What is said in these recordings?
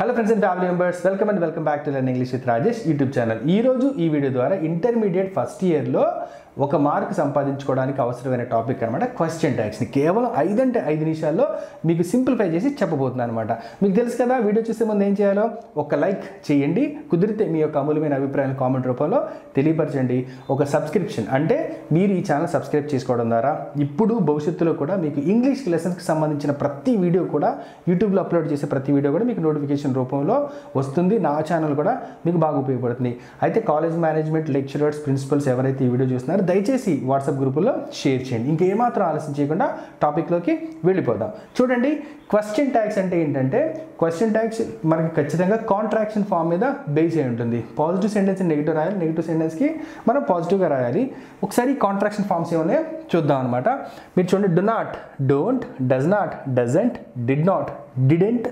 Hello friends and family members, welcome back to Learn English with Rajesh YouTube channel. ఈ రోజు ఈ video ద్వారా intermediate first year లో ఒక మార్క్ సంపాదించుకోవడానికి అవసరమైన టాపిక్ అన్నమాట క్వశ్చన్ ట్యాగ్స్ ని కేవలం 5 అంటే 5 నిమిషాల్లో మీకు సింప్లిఫై చేసి చెప్పబోతున్నాను అన్నమాట. మీకు తెలుసు కదా వీడియో చూసే ముందు ఏం చేయాలో ఒక లైక్ చేయండి, కుదిరితే మీ యొక్క అమూల్యమైన అభిప్రాయాన్ని కామెంట్ రూపంలో తెలియపరచండి. ఒక సబ్స్క్రిప్షన్ అంటే మీరు ఈ ఛానల్ సబ్స్క్రైబ్ చేసుకోవడం ద్వారా ఇప్పుడు భవిష్యత్తులో కూడా మీకు ఇంగ్లీష్ లెసన్స్కి సంబంధించిన ప్రతి వీడియో కూడా యూట్యూబ్లో అప్లోడ్ చేసే ప్రతి వీడియో కూడా మీకు నోటిఫికేషన్ రూపంలో వస్తుంది. నా ఛానల్ కూడా మీకు బాగా ఉపయోగపడుతుంది. అయితే కాలేజ్ మేనేజ్మెంట్ లెక్చరర్స్ ప్రిన్సిపల్స్ ఎవరైతే ఈ వీడియో చూస్తున్నారో దయచేసి వాట్సాప్ గ్రూపుల్లో షేర్ చేయండి. ఇంకేమాత్రం ఆలస్యం చేయకుండా టాపిక్లోకి వెళ్ళిపోదాం. చూడండి, క్వశ్చన్ ట్యాగ్స్ అంటే ఏంటంటే క్వశ్చన్ ట్యాగ్స్ మనకి ఖచ్చితంగా కాంట్రాక్షన్ ఫామ్ మీద బేస్ అయి ఉంటుంది. పాజిటివ్ సెంటెన్స్ నెగిటివ్ రాయాలి, నెగిటివ్ సెంటెన్స్కి మనం పాజిటివ్గా రాయాలి. ఒకసారి కాంట్రాక్షన్ ఫామ్స్ ఏమన్నాయో చూద్దాం అనమాట. మీరు చూడండి, do not, don't, does not, doesn't, did not, didn't,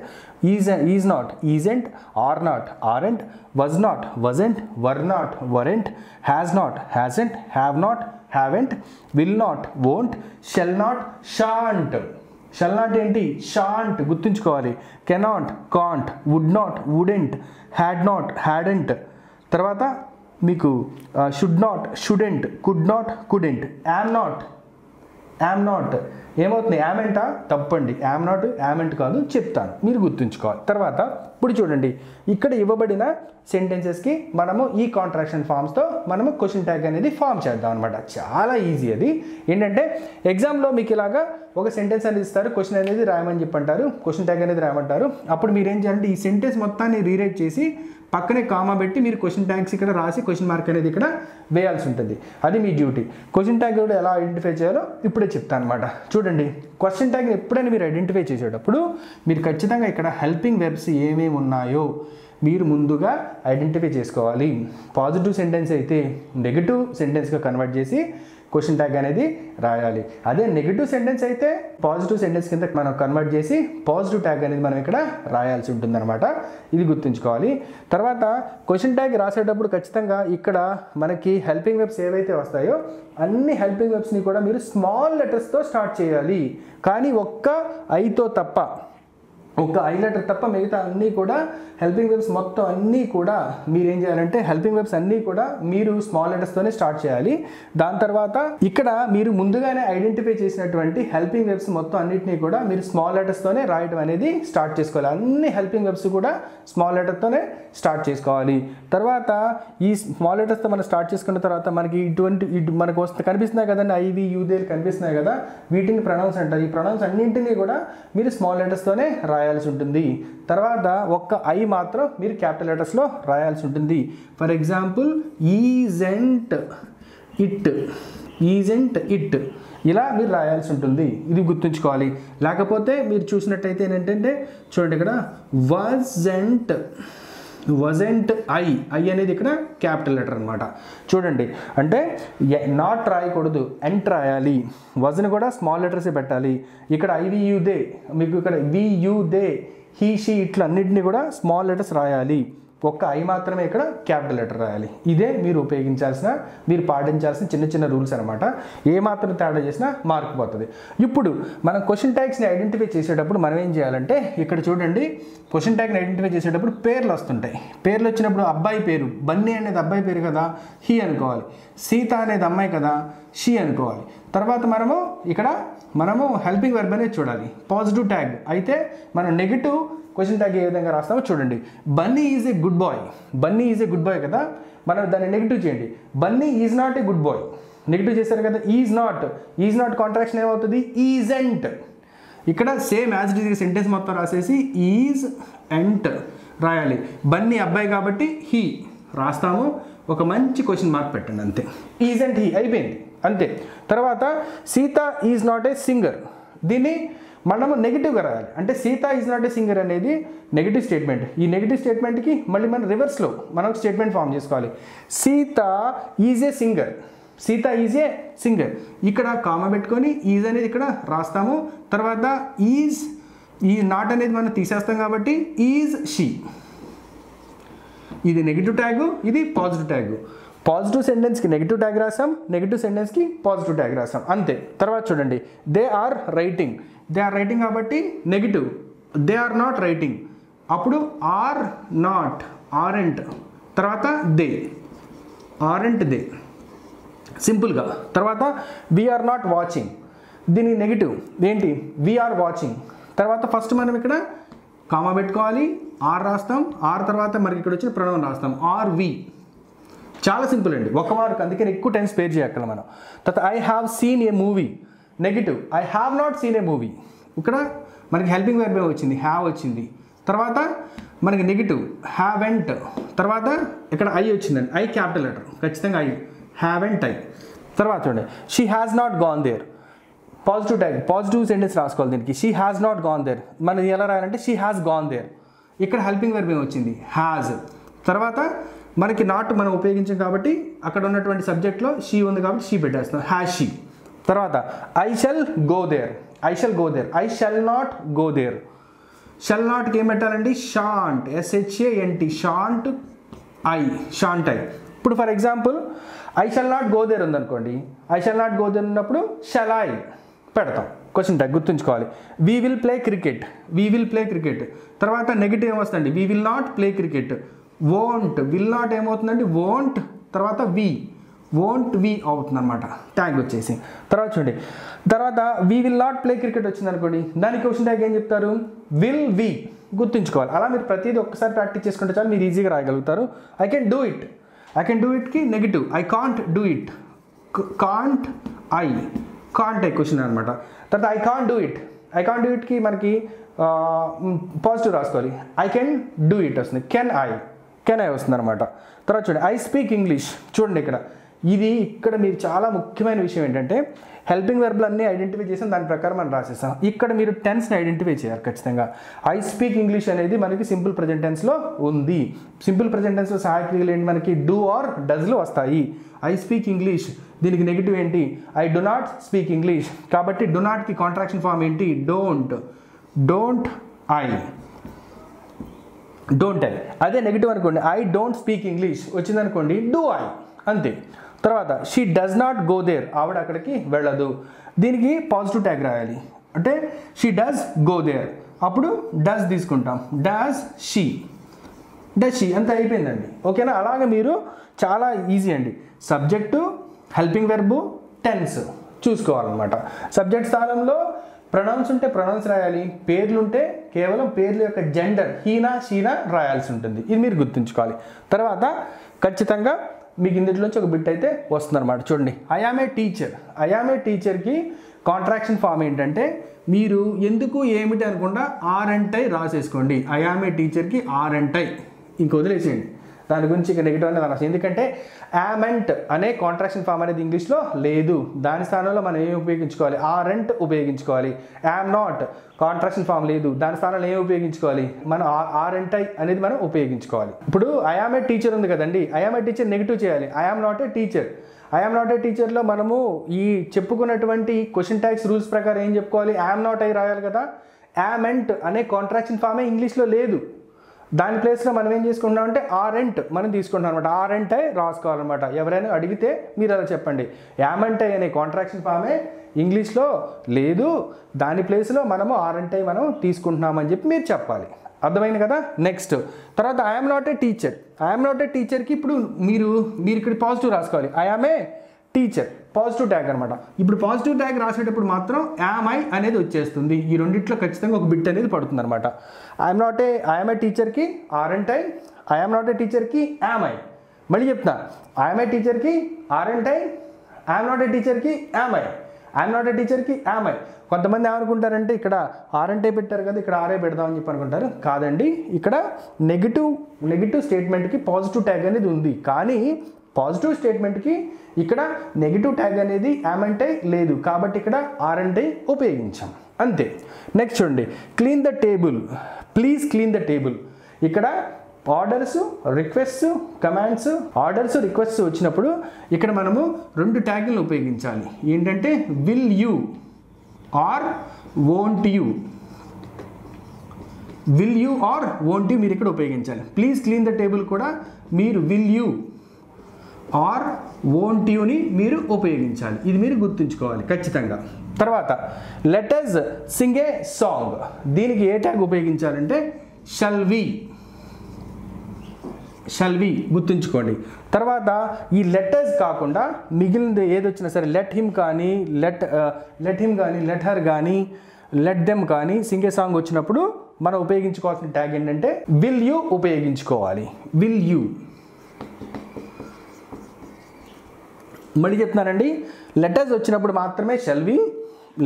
is not, isn't, are not, aren't, was not, wasn't, were not, weren't, has not, hasn't, have not, haven't, will not, won't, shall not, shan't. Shall not ఏంటి? Shan't గుర్తుంచుకోవాలి. Cannot, can't, would not, wouldn't, had not, hadn't. తర్వాత మీకు should not, shouldn't, could not, couldn't, am not, am not. ఏమవుతుంది? యామెంటా? తప్పండి. Am not, యామెంట్ కాదు, చెప్తాను, మీరు గుర్తుంచుకోవాలి. తర్వాత ఇప్పుడు చూడండి, ఇక్కడ ఇవ్వబడిన సెంటెన్సెస్కి మనము ఈ కాంట్రాక్షన్ ఫామ్స్తో మనము క్వశ్చన్ ట్యాగ్ అనేది ఫామ్ చేద్దాం అనమాట. చాలా ఈజీ. అది ఏంటంటే ఎగ్జామ్లో మీకు ఇలాగా ఒక సెంటెన్స్ అనేది ఇస్తారు, క్వశ్చన్ అనేది రాయమని చెప్పంటారు, క్వశ్చన్ ట్యాగ్ అనేది రాయమంటారు. అప్పుడు మీరు ఏం చేయాలంటే ఈ సెంటెన్స్ మొత్తాన్ని రీరైట్ చేసి పక్కనే కామా పెట్టి మీరు క్వశ్చన్ ట్యాగ్స్ ఇక్కడ రాసి క్వశ్చన్ మార్క్ అనేది ఇక్కడ వేయాల్సి ఉంటుంది. అది మీ డ్యూటీ. క్వశ్చన్ ట్యాగ్ కూడా ఎలా ఐడెంటిఫై చేయాలో ఇప్పుడే చెప్తాను అనమాట. చూడండి, క్వశ్చన్ ట్యాగ్ని ఎప్పుడైనా మీరు ఐడెంటిఫై చేసేటప్పుడు మీరు ఖచ్చితంగా ఇక్కడ హెల్పింగ్ వెర్బ్స్ ఏమేమి ఉన్నాయో మీరు ముందుగా ఐడెంటిఫై చేసుకోవాలి. పాజిటివ్ సెంటెన్స్ అయితే నెగిటివ్ సెంటెన్స్గా కన్వర్ట్ చేసి క్వశ్చన్ ట్యాగ్ అనేది రాయాలి. అదే నెగిటివ్ సెంటెన్స్ అయితే పాజిటివ్ సెంటెన్స్ కింద మనం కన్వర్ట్ చేసి పాజిటివ్ ట్యాగ్ అనేది మనం ఇక్కడ రాయాల్సి ఉంటుందన్నమాట. ఇది గుర్తుంచుకోవాలి. తర్వాత క్వశ్చన్ ట్యాగ్ రాసేటప్పుడు ఖచ్చితంగా ఇక్కడ మనకి హెల్పింగ్ వెబ్స్ ఏవైతే వస్తాయో అన్ని హెల్పింగ్ వెబ్స్ని కూడా మీరు స్మాల్ లెటర్స్తో స్టార్ట్ చేయాలి. కానీ ఒక్క ఐతో తప్ప, ఒక ఐ లెటర్ తప్ప మిగతా అన్నీ కూడా హెల్పింగ్ వెబ్స్ మొత్తం అన్నీ కూడా మీరు ఏం చేయాలంటే హెల్పింగ్ వెబ్స్ అన్నీ కూడా మీరు స్మాల్ లెటర్స్తోనే స్టార్ట్ చేయాలి. దాని తర్వాత ఇక్కడ మీరు ముందుగానే ఐడెంటిఫై చేసినటువంటి హెల్పింగ్ వెబ్స్ మొత్తం అన్నింటినీ కూడా మీరు స్మాల్ లెటర్స్తోనే రాయడం అనేది స్టార్ట్ చేసుకోవాలి. అన్ని హెల్పింగ్ వెబ్స్ కూడా స్మాల్ లెటర్తోనే స్టార్ట్ చేసుకోవాలి. తర్వాత ఈ స్మాల్ లెటర్స్తో మనం స్టార్ట్ చేసుకున్న తర్వాత మనకి మనకు కనిపిస్తున్నాయి కదండి, ఐవి యూదేలు కనిపిస్తున్నాయి కదా, వీటిని ప్రొనౌన్స్ అంటారు. ఈ ప్రొనౌన్స్ అన్నింటినీ కూడా మీరు స్మాల్ లెటర్స్తోనే రాయాల్సి ఉంటుంది. తర్వాత ఒక్క ఐ మాత్రం మీరు క్యాపిటల్ లెటర్స్లో రాయాల్సి ఉంటుంది. For example isn't, it, isn't, it, ఇలా మీరు రాయాల్సి ఉంటుంది. ఇది గుర్తుంచుకోవాలి. లేకపోతే మీరు చూసినట్టయితే ఏంటంటే చూడండి, ఇక్కడ వజెంట్, వజెంట్, ఐ అనేది ఇక్కడ క్యాపిటల్ లెటర్ అనమాట. చూడండి, అంటే నాట్ రాయకూడదు, ఎంట్ రాయాలి. వజన్ కూడా స్మాల్ లెటర్సే పెట్టాలి. ఇక్కడ ఐవియుదే, మీకు ఇక్కడ వియుదే, హీ, షీ, ఇట్లా అన్నింటినీ కూడా స్మాల్ లెటర్స్ రాయాలి. ఒక్క ఐ మాత్రమే ఇక్కడ క్యాపిటల్ లెటర్ రాయాలి. ఇదే మీరు ఉపయోగించాల్సిన, మీరు పాటించాల్సిన చిన్న చిన్న రూల్స్ అనమాట. ఏ మాత్రం తేడా చేసినా మార్క్ పోతుంది. ఇప్పుడు మనం క్వశ్చన్ ట్యాగ్స్ని ఐడెంటిఫై చేసేటప్పుడు మనం ఏం చేయాలంటే ఇక్కడ చూడండి, క్వశ్చన్ ట్యాగ్ని ఐడెంటిఫై చేసేటప్పుడు పేర్లు వస్తుంటాయి. పేర్లు వచ్చినప్పుడు అబ్బాయి పేరు, బన్నీ అనేది అబ్బాయి పేరు కదా, హీ అనుకోవాలి. సీత అనేది అమ్మాయి కదా, షీ అనుకోవాలి. తర్వాత మనము హెల్పింగ్ వెర్బ్ అనేది చూడాలి. పాజిటివ్ ట్యాగ్ అయితే మనం నెగిటివ్ క్వశ్చన్ ట్యాగ్ ఏ విధంగా రాస్తామో చూడండి. Bunny is a good boy, Bunny is a good boy కదా, మనం దాన్ని నెగిటివ్ చేయండి. Bunny is not a good boy, negative చేశారు కదా. ఈజ్ నాట్ కాంట్రాక్షన్ ఏమవుతుంది? ఈజెంట్. ఇక్కడ same as it is sentence మొత్తం రాసేసి ఈజ్ ఎంట్ రాయాలి. బన్నీ అబ్బాయి కాబట్టి హీ రాస్తాము, ఒక మంచి క్వశ్చన్ మార్క్ పెట్టండి, అంతే. ఈజెంట్ హీ అయిపోయింది, అంతే. తర్వాత Sita is not A singer, దీన్ని మనము నెగిటివ్గా రాయాలి. అంటే Sita is not A singer అనేది నెగిటివ్ స్టేట్మెంట్. ఈ నెగిటివ్ స్టేట్మెంట్కి మళ్ళీ మనం రివర్స్లో మనం స్టేట్మెంట్ ఫామ్ చేసుకోవాలి. Sita is a singer, Sita is a singer. ఇక్కడ కామా పెట్టుకొని ఈజ్ అనేది ఇక్కడ రాస్తాము. తర్వాత ఈ నాట్ అనేది మనం తీసేస్తాం కాబట్టి ఈజ్ షీ. ఇది నెగిటివ్ ట్యాగు, ఇది పాజిటివ్ ట్యాగు. పాజిటివ్ సెంటెన్స్కి నెగిటివ్ ట్యాగ్ రాసాం, నెగిటివ్ సెంటెన్స్కి పాజిటివ్ ట్యాగ్ రాసాం, అంతే. తర్వాత చూడండి, దే ఆర్ రైటింగ్ కాబట్టి negative, they are not writing అప్పుడు ఆర్ నాట్, ఆరెంట్, తర్వాత దే, ఆరెంట్ దే, సింపుల్గా. తర్వాత వీఆర్ నాట్ వాచింగ్, దీని నెగిటివ్ ఏంటి, వీఆర్ వాచింగ్. తర్వాత ఫస్ట్ మనం ఇక్కడ కామా పెట్టుకోవాలి, ఆర్ రాస్తాం, ఆర్ తర్వాత మనకి ఇక్కడ వచ్చిన ప్రొనౌన్ రాస్తాం, ఆర్ వి. చాలా సింపుల్ అండి, ఒక మార్క్, అందుకని ఎక్కువ టైం స్పేర్ చేయక్కల మనం. తర్వాత I have seen a movie, negative I have not seen a movie. ఇక్కడ మనకి హెల్పింగ్ వర్బ్ వచ్చింది, హ్యావ్ వచ్చింది. తర్వాత మనకి నెగిటివ్ హ్యావెంట్, తర్వాత ఇక్కడ ఐ వచ్చిందండి, ఐ క్యాపిటల్ లెటర్, ఖచ్చితంగా ఐ, హ్యావెంట్ ఐ. తర్వాత చూడండి she has not gone there, positive tag, positive sentence రాసుకోవాలి దీనికి. She has not gone there, మనది ఎలా రాయాలంటే షీ హ్యాస్ గాన్ దేర్. ఇక్కడ హెల్పింగ్ వర్బ్ వచ్చింది హ్యాజ్. తర్వాత మనకి నాట్ మనం ఉపయోగించాం కాబట్టి అక్కడ ఉన్నటువంటి సబ్జెక్ట్లో షీ ఉంది కాబట్టి షీ పెట్టేస్తాం, హ్యాజ్ షీ. తర్వాత I shall go there, I shall go there, I shall not go there. Shall నాట్కి ఏం పెట్టాలండి, shan't, SHANT, shan't I, shan't I. ఇప్పుడు for example I shall not go there ఉందనుకోండి, I shall not go there ఉన్నప్పుడు shall I పెడతాం, question tag గుర్తుంచుకోవాలి. We will play cricket, we will play cricket. తర్వాత negative ఏమొస్తుందండి, we will not play cricket. Won't, will not ఏమవుతుందండి, won't, తర్వాత వి, won't వి అవుతుంది అనమాట ట్యాగ్ వచ్చేసి. తర్వాత చూడండి, తర్వాత we will not play cricket వచ్చింది అనుకోండి, దానికి క్వశ్చన్ ట్యాగ్ ఏం చెప్తారు, విల్ వి, గుర్తుంచుకోవాలి. అలా మీరు ప్రతిదీ ఒక్కసారి ప్రాక్టీస్ చేసుకుంటే చాలు, మీరు ఈజీగా రాయగలుగుతారు. I can do it, I can do ఇట్కి negative I can't do it, can't I, can't I question అనమాట. తర్వాత I can't do it, I can't do ఇట్కి మనకి పాజిటివ్ రాసుకోవాలి, ఐ కెన్ డూ ఇట్ వస్తుంది, కెన్ ఐ వస్తుంది అనమాట. తర్వాత చూడండి ఐ స్పీక్ ఇంగ్లీష్, చూడండి ఇక్కడ మీరు చాలా ముఖ్యమైన విషయం ఏంటంటే హెల్పింగ్ వెర్బ్లు అన్నీ ఐడెంటిఫై చేసాం, దాని ప్రకారం మనం రాసేస్తాం. ఇక్కడ మీరు టెన్స్ని ఐడెంటిఫై చేయాలి ఖచ్చితంగా. ఐ స్పీక్ ఇంగ్లీష్ అనేది మనకి సింపుల్ ప్రెజెంట్ టెన్స్లో ఉంది. సింపుల్ ప్రెజెంట్ టెన్స్లో సహాయక క్రియలు ఏంటి, మనకి డూ ఆర్ డస్లు వస్తాయి. ఐ స్పీక్ ఇంగ్లీష్, దీనికి నెగిటివ్ ఏంటి, I do not speak English. కాబట్టి డు నాట్కి కాంట్రాక్షన్ ఫామ్ ఏంటి, don't, don't I, don't I. అదే నెగిటివ్ అనుకోండి, ఐ డోంట్ స్పీక్ ఇంగ్లీష్ వచ్చిందనుకోండి, డూ ఐ, అంతే. తర్వాత she does not go there, ఆవిడ అక్కడికి వెళ్ళదు, దీనికి పాజిటివ్ ట్యాగ్ రాయాలి. అంటే షీ డస్ గో దేర్, అప్పుడు డస్ తీసుకుంటాం, డస్ షీ, అంతే అయిపోయిందండి. ఓకేనా, అలాగే మీరు చాలా ఈజీ అండి. సబ్జెక్టు, హెల్పింగ్ వెర్బు, టెన్స్ చూసుకోవాలన్నమాట. సబ్జెక్ట్ స్థానంలో ప్రొనౌన్స్ ఉంటే ప్రొనౌన్స్ రాయాలి, పేర్లు ఉంటే కేవలం పేర్ల యొక్క జెండర్ హీనా షీనా రాయాల్సి ఉంటుంది. ఇది మీరు గుర్తుంచుకోవాలి. తర్వాత ఖచ్చితంగా మీకు ఇందులోంచి ఒక బిట్ అయితే వస్తుందన్నమాట. చూడండి I am a teacher, I am a టీచర్కి కాంట్రాక్షన్ ఫామ్ ఏంటంటే మీరు ఎందుకు ఏమిటి అనకుండా ఆర్ అండ్ ఐ రాసేసుకోండి. ఐ యామ్ ఏ టీచర్కి ఆర్ అండ్ ఐ ఇంక వదిలేసేయండి, దాని గురించి ఇక నెగిటివ్ అనేది రాసి. ఎందుకంటే యామెంట్ అనే కాంట్రాక్షన్ ఫామ్ అనేది ఇంగ్లీష్లో లేదు, దాని స్థానంలో మనం ఏమి ఉపయోగించుకోవాలి, ఆరెంట్ ఉపయోగించుకోవాలి. యామ్ నాట్ కాంట్రాక్షన్ ఫామ్ లేదు, దాని స్థానంలో ఏమి ఉపయోగించుకోవాలి, మనం ఆరెంట్ ఐ అనేది మనం ఉపయోగించుకోవాలి. ఇప్పుడు ఐ యామ్ ఏ టీచర్ ఉంది కదండి, I am a teacher negative చేయాలి, I am not a teacher. I am not a టీచర్లో మనము ఈ చెప్పుకున్నటువంటి క్వశ్చన్ ట్యాగ్స్ రూల్స్ ప్రకారం ఏం చెప్పుకోవాలి, యామ్ నాట్ ఐ రాయాలి కదా. యామెంట్ అనే కాంట్రాక్షన్ ఫామే ఇంగ్లీష్లో లేదు, దాని ప్లేస్లో మనం ఏం చేసుకుంటున్నామంటే ఆరెంట్ మనం తీసుకుంటాం అనమాట. ఆరెంట్ ఐ రాసుకోవాలన్నమాట. ఎవరైనా అడిగితే మీరు అలా చెప్పండి, యామెంట్ ఐ అనే కాంట్రాక్షన్ ఫామే ఇంగ్లీష్లో లేదు, దాని ప్లేస్లో మనము ఆరెంట్ ఐ మనం తీసుకుంటున్నామని చెప్పి మీరు చెప్పాలి. అర్థమైంది కదా. నెక్స్ట్ తర్వాత I'm not a teacher, I'm not a టీచర్కి ఇప్పుడు మీరు ఇక్కడ పాజిటివ్ రాసుకోవాలి, I'm a teacher, positive tag అనమాట. ఇప్పుడు పాజిటివ్ ట్యాగ్ రాసేటప్పుడు మాత్రం యామ్ ఐ అనేది వచ్చేస్తుంది. ఈ రెండిట్లో ఖచ్చితంగా ఒక బిట్ అనేది పడుతుంది అనమాట. ఐఎమ్ ఏ టీచర్కి aren't I, I'm not a టీచర్కి యామ్ ఐ. మళ్ళీ చెప్తున్నా, ఐఎమ్ ఏ టీచర్కి aren't I, I'm not a టీచర్కి am I, I'm not a టీచర్కి యామ్ ఐ. కొంతమంది ఏమనుకుంటారంటే ఇక్కడ ఆరెంట్ ఐ పెట్టారు కదా, ఇక్కడ ఆర్ఐ పెడదామని చెప్పి అనుకుంటారు. కాదండి, ఇక్కడ నెగిటివ్ స్టేట్మెంట్కి పాజిటివ్ ట్యాగ్ అనేది ఉంది, కానీ పాజిటివ్ స్టేట్మెంట్కి ఇక్కడ నెగిటివ్ ట్యాగ్ అనేది యామెంట్ ఐ లేదు, కాబట్టి ఇక్కడ ఆరెంట్ ఐ ఉపయోగించాం, అంతే. నెక్స్ట్ చూడండి, clean the table, please clean the table. ఇక్కడ orders, requests, commands, orders, requests వచ్చినప్పుడు ఇక్కడ మనము రెండు ట్యాగ్లను ఉపయోగించాలి. ఏంటంటే will you or won't you, will you or won't you మీరు ఇక్కడ ఉపయోగించాలి. ప్లీజ్ క్లీన్ ద టేబుల్ కూడా మీరు విల్ యూ ఆర్ వోంట్ యూని మీరు ఉపయోగించాలి. ఇది మీరు గుర్తుంచుకోవాలి ఖచ్చితంగా. తర్వాత let us sing a song, దీనికి ఏ ట్యాగ్ ఉపయోగించాలంటే షల్ వి గుర్తుంచుకోండి. తర్వాత ఈ లెటర్స్ కాకుండా మిగిలినది ఏది వచ్చినా సరే లెట్ హిమ్ కానీ లెట్ హర్ కానీ లెట్ దెమ్ కానీ సింగ్ ఏ సాంగ్ వచ్చినప్పుడు మనం ఉపయోగించుకోవాల్సిన ట్యాగ్ ఏంటంటే విల్ యూ ఉపయోగించుకోవాలి. Will you. మళ్ళీ చెప్తున్నానండి, లెటర్స్ వచ్చినప్పుడు మాత్రమే షల్ వి,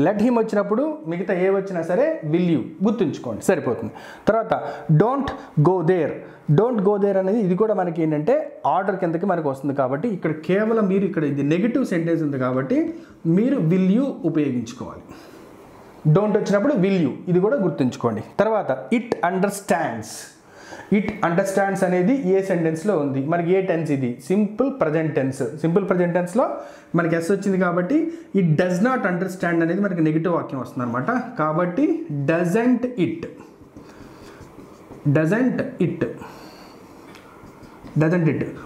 లెట్ హిమ్ వచ్చినప్పుడు మిగతా ఏ వచ్చినా సరే విల్ యూ గుర్తుంచుకోండి, సరిపోతుంది. తర్వాత డోంట్ గో దేర్ అనేది ఇది కూడా మనకి ఏంటంటే ఆర్డర్ కిందకి మనకు వస్తుంది కాబట్టి ఇక్కడ కేవలం మీరు ఇక్కడ ఇది నెగిటివ్ సెంటెన్స్ ఉంది కాబట్టి మీరు విల్ యూ ఉపయోగించుకోవాలి. డోంట్ వచ్చినప్పుడు విల్ యూ, ఇది కూడా గుర్తుంచుకోండి. తర్వాత ఇట్ అండర్స్టాండ్స్ అనేది ఏ సెంటెన్స్లో ఉంది, మనకి ఏ టెన్స్ ఇది సింపుల్ ప్రజెంట్ టెన్స్లో మనకి ఎస్ వచ్చింది కాబట్టి ఇట్ డస్ నాట్ అండర్స్టాండ్ అనేది మనకి నెగిటివ్ వాక్యం వస్తుంది అనమాట. కాబట్టి డజంట్ ఇట్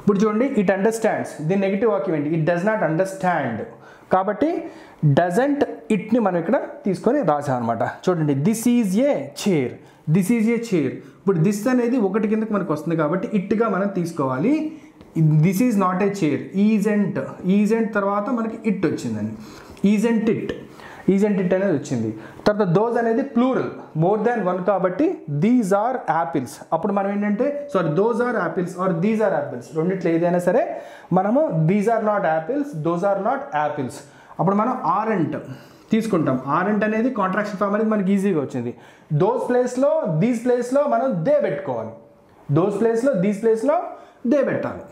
ఇప్పుడు చూడండి, ఇట్ అండర్స్టాండ్స్ దీని నెగిటివ్ వాక్యం ఏంటి, ఇట్ డస్ నాట్ అండర్స్టాండ్. కాబట్టి డజంట్ ఇట్ని మనం ఇక్కడ తీసుకొని రాసాం అనమాట. చూడండి, దిస్ ఈజ్ ఏ చైర్. ఇప్పుడు దిస్ అనేది ఒకటి కిందకి మనకు వస్తుంది కాబట్టి ఇట్గా మనం తీసుకోవాలి. This is not A chair. Isn't తర్వాత మనకి ఇట్ వచ్చిందండి. ఈజెంట్ ఇట్ అనేది వచ్చింది. తర్వాత దోస్ అనేది ప్లూరల్, మోర్ దాన్ వన్ కాబట్టి దీస్ ఆర్ యాపిల్స్. అప్పుడు మనం ఏంటంటే those are apples or these are apples, రెండిట్లో ఏదైనా సరే మనము these are not apples, those are not apples. అప్పుడు మనం ఆరెంట్ తీసుకుంటాం. ఆరెంట్ అనేది కాంట్రాక్షన్ ఫామ్ అనేది మనకి ఈజీగా వచ్చింది. దోస్ ప్లేస్లో దీస్ ప్లేస్లో మనం దే పెట్టుకోవాలి. దీస్ ప్లేస్లో దే పెట్టాలి.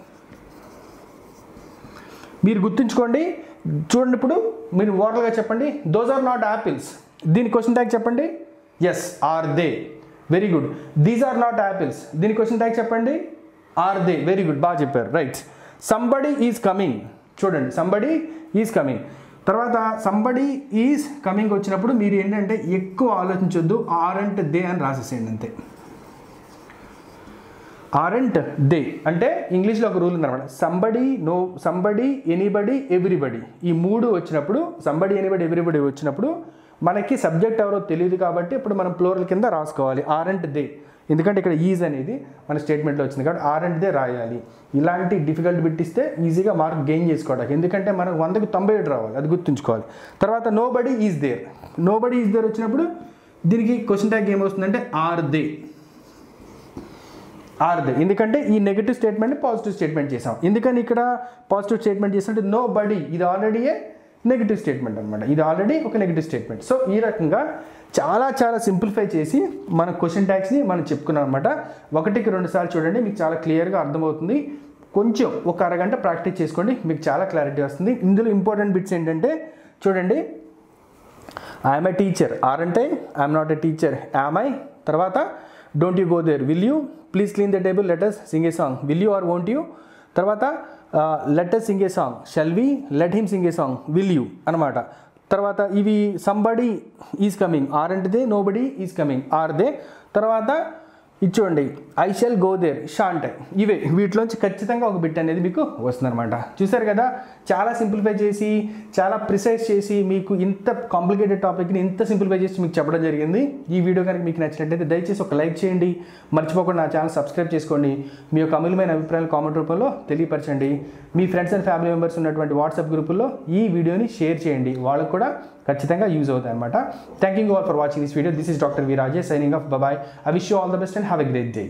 మీరు గుర్తుంచుకోండి. చూడండి, ఇప్పుడు మీరు ఓరల్గా చెప్పండి, దోస్ ఆర్ నాట్ యాపిల్స్. దీని క్వశ్చన్ ట్యాగ్ చెప్పండి, yes are they. Very good. These are not apples, దీని క్వశ్చన్ ట్యాగ్ చెప్పండి, ఆర్ దే. వెరీ గుడ్, బాగా చెప్పారు, రైట్. Somebody is coming. చూడండి, సంబడి ఈజ్ కమింగ్. తర్వాత సంబడి ఈజ్ కమింగ్ వచ్చినప్పుడు మీరు ఏంటంటే ఎక్కువ ఆలోచించొద్దు, ఆరెంట్ దే అని రాసేసేయండి అంతే. ఆరెంట్ దే అంటే ఇంగ్లీష్లో ఒక రూల్ ఉందన్నమాట, సంబడి ఎనీబడి ఎవ్రీబడి. ఈ మూడు వచ్చినప్పుడు సంబడి ఎనీబడి ఎవ్రీబడి వచ్చినప్పుడు మనకి సబ్జెక్ట్ ఎవరో తెలియదు కాబట్టి ఇప్పుడు మనం ప్లూరల్ కింద రాసుకోవాలి ఆరెంట్ దే. ఎందుకంటే ఇక్కడ ఈజ్ అనేది మన స్టేట్మెంట్లో వచ్చింది కాబట్టి ఆరెంట్ దే రాయాలి. ఇలాంటి డిఫికల్ట్ బిట్ ఇస్తే ఈజీగా మార్క్ గెయిన్ చేసుకోవడానికి, ఎందుకంటే మనకు 100కి 97 రావాలి, అది గుర్తుంచుకోవాలి. తర్వాత నోబడి ఈజ్ దేర్ వచ్చినప్పుడు దీనికి క్వశ్చన్ ట్యాగ్ ఏమొస్తుందంటే ఆర్ దే. ఎందుకంటే ఈ నెగిటివ్ స్టేట్మెంట్ పాజిటివ్ స్టేట్మెంట్ చేసాం. ఎందుకని ఇక్కడ పాజిటివ్ స్టేట్మెంట్ చేస్తుంటే నో బడీ, ఇది ఆల్రెడీ నెగిటివ్ స్టేట్మెంట్ అనమాట, ఇది ఆల్రెడీ ఒక నెగిటివ్ స్టేట్మెంట్. సో ఈ రకంగా చాలా సింప్లిఫై చేసి మన క్వశ్చన్ ట్యాగ్స్ని మనం చెప్పుకున్నాం అనమాట. 1కి 2 సార్లు చూడండి, మీకు చాలా క్లియర్గా అర్థమవుతుంది. కొంచెం ఒక అరగంట ప్రాక్టీస్ చేసుకోండి, మీకు చాలా క్లారిటీ వస్తుంది. ఇందులో ఇంపార్టెంట్ బిట్స్ ఏంటంటే చూడండి, I'm a teacher, aren't I'm not a teacher, am I. తర్వాత don't you go there, will you. Please clean the table, let us sing a song, will you or won't you. తర్వాత let us sing a song, shall we, let him sing a song, will you అనమాట. తర్వాత ఇవి somebody is coming, aren't they, nobody is coming, aren't. తర్వాత ఇది చూడండి, I shall go there, shan't. ఇవే వీటిలోంచి ఖచ్చితంగా ఒక బిట్ అనేది మీకు వస్తుందన్నమాట. చూసారు కదా, చాలా సింప్లిఫై చేసి చాలా ప్రిసైజ్ చేసి మీకు ఇంత కాంప్లికేటెడ్ టాపిక్ని ఇంత సింప్లిఫై చేసి మీకు చెప్పడం జరిగింది. ఈ వీడియో కనుక మీకు నచ్చినట్లయితే దయచేసి ఒక లైక్ చేయండి, మర్చిపోకుండా నా ఛానల్ సబ్స్క్రైబ్ చేసుకోండి. మీ యొక్క అమూల్యమైన అభిప్రాయాలు కామెంట్ రూపంలో తెలియపరచండి. మీ ఫ్రెండ్స్ అండ్ ఫ్యామిలీ మెంబర్స్ ఉన్నటువంటి వాట్సాప్ గ్రూపుల్లో ఈ వీడియోని షేర్ చేయండి, వాళ్ళకు కూడా ఖచ్చితంగా యూజ్ అవుతాయి అనమాట. Thank you all for watching this video. This is doctor V Rajesh signing off. Bye. I wish you all the best and have a great day.